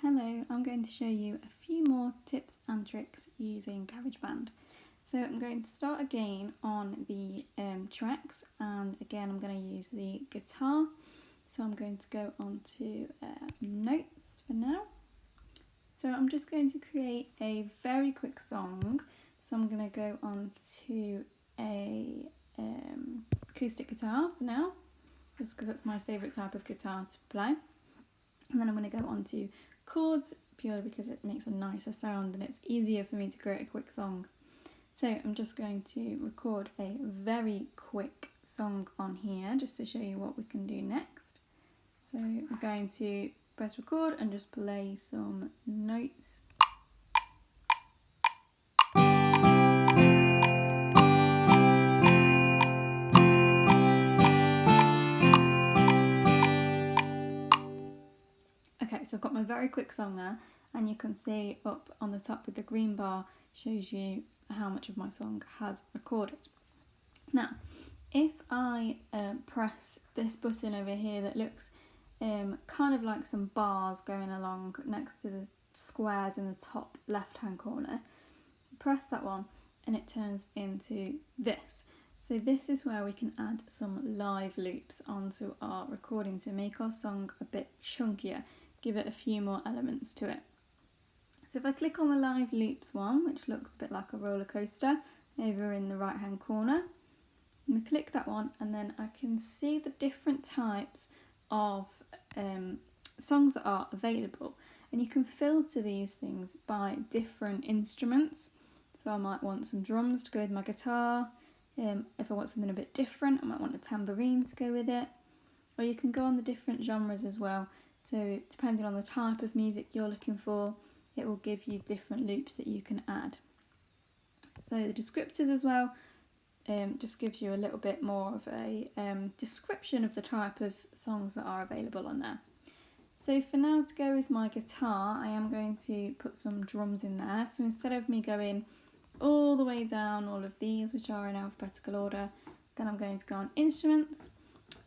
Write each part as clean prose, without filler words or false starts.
Hello, I'm going to show you a few more tips and tricks using GarageBand. So I'm going to start again on the tracks, and again I'm going to use the guitar. So I'm going to go on to notes for now. So I'm just going to create a very quick song. So I'm going to go on to a acoustic guitar for now, just because that's my favourite type of guitar to play. And then I'm going to go on to chords, purely because it makes a nicer sound and it's easier for me to create a quick song. So I'm just going to record a very quick song on here just to show you what we can do next. So I'm going to press record and just play some notes. Okay, so I've got my very quick song there, and you can see up on the top with the green bar shows you how much of my song has recorded. Now, if I press this button over here that looks kind of like some bars going along next to the squares in the top left hand corner, press that one and it turns into this. So this is where we can add some live loops onto our recording to make our song a bit chunkier, give it a few more elements to it. So if I click on the live loops one, which looks a bit like a roller coaster over in the right hand corner, I'm going to click that one, and then I can see the different types of songs that are available, and you can filter these things by different instruments. So I might want some drums to go with my guitar. If I want something a bit different, I might want a tambourine to go with it. Or you can go on the different genres as well. So depending on the type of music you're looking for, it will give you different loops that you can add. So the descriptors as well just gives you a little bit more of a description of the type of songs that are available on there. So for now, to go with my guitar, I am going to put some drums in there. So instead of me going all the way down all of these, which are in alphabetical order, then I'm going to go on instruments,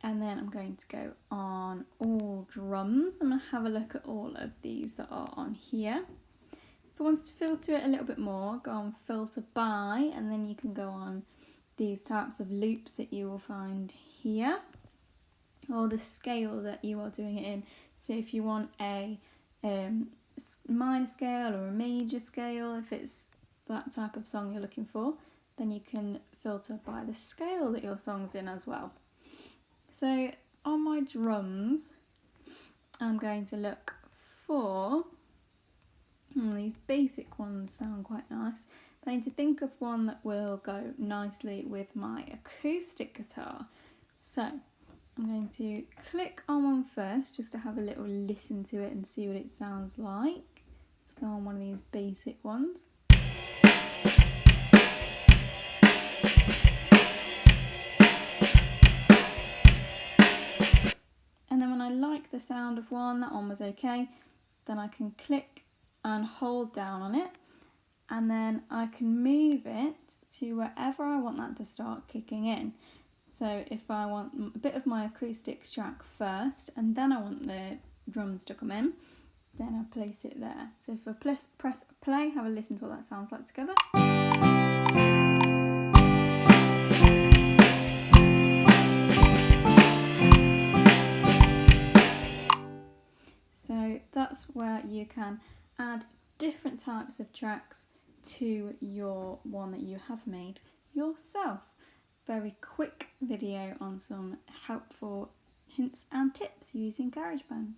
and then I'm going to go on all drums. I'm going to have a look at all of these that are on here. If I want to filter it a little bit more, go on filter by, and then you can go on these types of loops that you will find here, or the scale that you are doing it in. So if you want a minor scale or a major scale, if it's that type of song you're looking for, then you can filter by the scale that your song's in as well. So on my drums, I'm going to look for these basic ones. Sound quite nice. I need to think of one that will go nicely with my acoustic guitar. So I'm going to click on one first just to have a little listen to it and see what it sounds like. Let's go on one of these basic ones. And then when I like the sound of one, that one was okay, then I can click and hold down on it, and then I can move it to wherever I want that to start kicking in. So if I want a bit of my acoustic track first, and then I want the drums to come in, then I place it there. So if I press play, have a listen to what that sounds like together. So that's where you can add different types of tracks to your one that you have made yourself. Very quick video on some helpful hints and tips using GarageBand.